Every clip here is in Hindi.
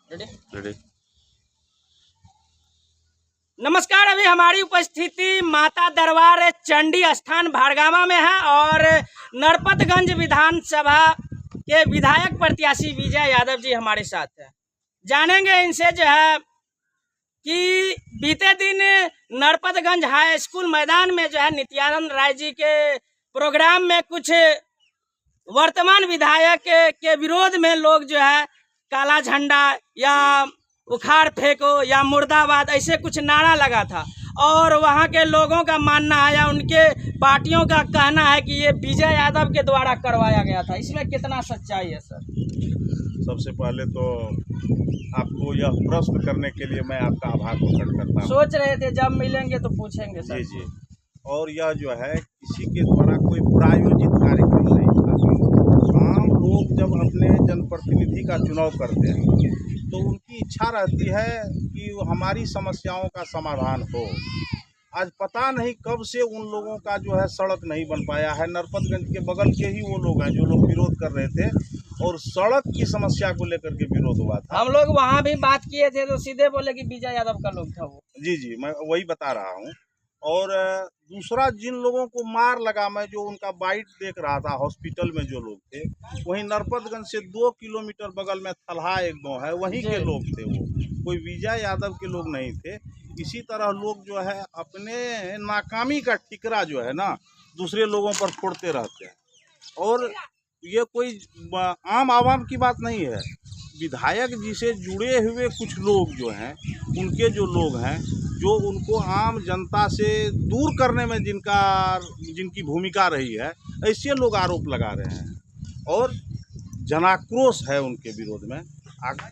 रेडी। नमस्कार। अभी हमारी उपस्थिति माता दरबार चंडी स्थान भाड़गामा में है और नरपतगंज विधानसभा के विधायक प्रत्याशी विजय यादव जी हमारे साथ हैं। जानेंगे इनसे जो है कि बीते दिन नरपतगंज हाई स्कूल मैदान में जो है नित्यानंद राय जी के प्रोग्राम में कुछ वर्तमान विधायक के विरोध में लोग जो है काला झंडा या उखाड़ फेंको या मुर्दाबाद ऐसे कुछ नारा लगा था और वहां के लोगों का मानना है या उनके पार्टियों का कहना है कि ये विजय यादव के द्वारा करवाया गया था। इसमें कितना सच्चाई है सर? सबसे पहले तो आपको यह प्रश्न करने के लिए मैं आपका आभार प्रकट करता हूँ। सोच रहे थे जब मिलेंगे तो पूछेंगे सर। जी। और यह जो है किसी के द्वारा कोई प्रायोजित कार्यक्रम नहीं था। आम लोग जब अपने जनप्रतिनिधि का चुनाव करते हैं तो उनकी इच्छा रहती है कि हमारी समस्याओं का समाधान हो। आज पता नहीं कब से उन लोगों का जो है सड़क नहीं बन पाया है। नरपतगंज के बगल के ही वो लोग हैं जो लोग विरोध कर रहे थे और सड़क की समस्या को लेकर के विरोध हुआ था। हम लोग वहाँ भी बात किए थे तो सीधे बोले कि विजय यादव का लोग था वो। जी, मैं वही बता रहा हूँ। और दूसरा, जिन लोगों को मार लगा, मैं जो उनका बाइट देख रहा था हॉस्पिटल में जो लोग थे, वहीं नरपतगंज से 2 किलोमीटर बगल में थलहा एक गाँव है, वहीं के लोग थे। वो कोई विजय यादव के लोग नहीं थे। इसी तरह लोग जो है अपने नाकामी का ठिकरा जो है ना दूसरे लोगों पर फोड़ते रहते हैं। और ये कोई आम आवाम की बात नहीं है। विधायक जी से जुड़े हुए कुछ लोग जो हैं, उनके जो लोग हैं जो उनको आम जनता से दूर करने में जिनकी भूमिका रही है, ऐसे लोग आरोप लगा रहे हैं। और जनाक्रोश है उनके विरोध में।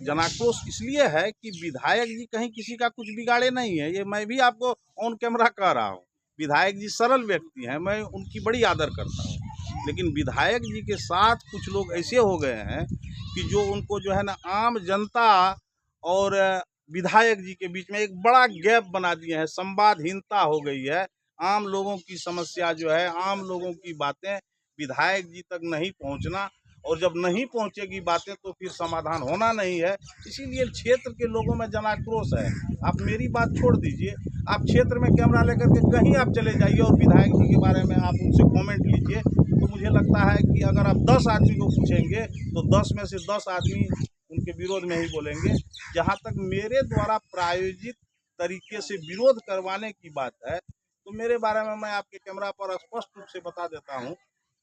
जनाक्रोश इसलिए है कि विधायक जी कहीं किसी का कुछ बिगाड़े नहीं है। ये मैं भी आपको ऑन कैमरा कह रहा हूँ। विधायक जी सरल व्यक्ति हैं, मैं उनकी बड़ी आदर करता हूँ। लेकिन विधायक जी के साथ कुछ लोग ऐसे हो गए हैं कि जो उनको जो है ना आम जनता और विधायक जी के बीच में एक बड़ा गैप बना दिए हैं। संवादहीनता हो गई है। आम लोगों की समस्या जो है, आम लोगों की बातें विधायक जी तक नहीं पहुंचना, और जब नहीं पहुंचेगी बातें तो फिर समाधान होना नहीं है। इसीलिए क्षेत्र के लोगों में जनाक्रोश है। आप मेरी बात छोड़ दीजिए, आप क्षेत्र में कैमरा लेकर के कहीं आप चले जाइए और विधायक जी के बारे में आप उनसे कमेंट लीजिए, तो मुझे लगता है कि अगर आप 10 आदमी को पूछेंगे तो 10 में से 10 आदमी उनके विरोध में ही बोलेंगे। जहाँ तक मेरे द्वारा प्रायोजित तरीके से विरोध करवाने की बात है तो मेरे बारे में मैं आपके कैमरा पर स्पष्ट रूप से बता देता हूँ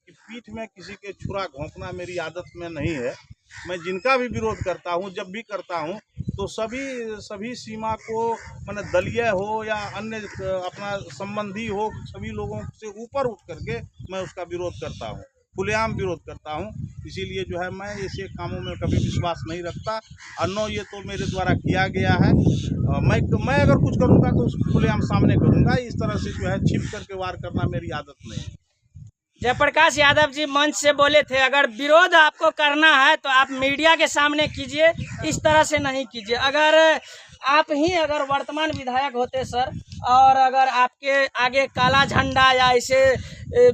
कि पीठ में किसी के छुरा घोंपना मेरी आदत में नहीं है। मैं जिनका भी विरोध करता हूँ, जब भी करता हूँ, तो सभी सीमा को, मैंने दलीय हो या अन्य अपना संबंधी हो, सभी लोगों से ऊपर उठ करके मैं उसका विरोध करता हूँ, खुलेआम विरोध करता हूँ। इसीलिए जो है मैं ऐसे कामों में कभी विश्वास नहीं रखता। और न ये तो मेरे द्वारा किया गया है। मैं अगर कुछ करूँगा तो उसको खुलेआम सामने करूँगा। इस तरह से जो है छिप करके वार करना मेरी आदत नहीं है। जयप्रकाश यादव जी मंच से बोले थे अगर विरोध आपको करना है तो आप मीडिया के सामने कीजिए, इस तरह से नहीं कीजिए। अगर वर्तमान विधायक होते सर, और अगर आपके आगे काला झंडा या ऐसे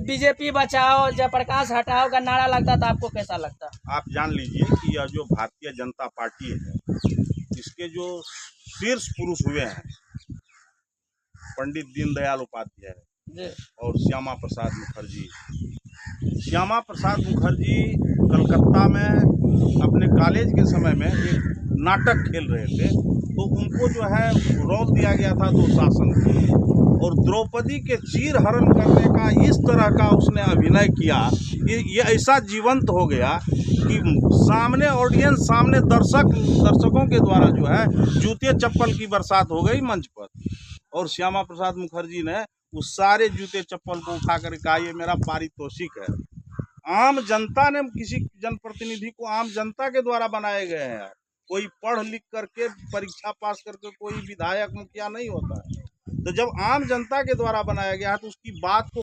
बीजेपी बचाओ जयप्रकाश हटाओ का नारा लगता तो आपको कैसा लगता? आप जान लीजिए कि यह जो भारतीय जनता पार्टी है, इसके जो शीर्ष पुरुष हुए हैं पंडित दीनदयाल उपाध्याय और श्यामा प्रसाद मुखर्जी। श्यामा प्रसाद मुखर्जी कलकत्ता में अपने कॉलेज के समय में एक नाटक खेल रहे थे, तो उनको जो है रोक दिया गया था दुशासन को, और द्रौपदी के चीर हरण करने का इस तरह का उसने अभिनय किया, ये ऐसा जीवंत हो गया कि सामने ऑडियंस, सामने दर्शकों के द्वारा जो है जूते चप्पल की बरसात हो गई मंच पर। और श्यामा प्रसाद मुखर्जी ने उस सारे जूते चप्पल को उठा कर कहा ये मेरा पारितोषिक है। आम जनता ने किसी जनप्रतिनिधि को आम जनता के द्वारा बनाए गए हैं। कोई पढ़ लिख करके परीक्षा पास करके कोई विधायक मुखिया नहीं होता है। तो जब आम जनता के द्वारा बनाया गया है तो उसकी बात को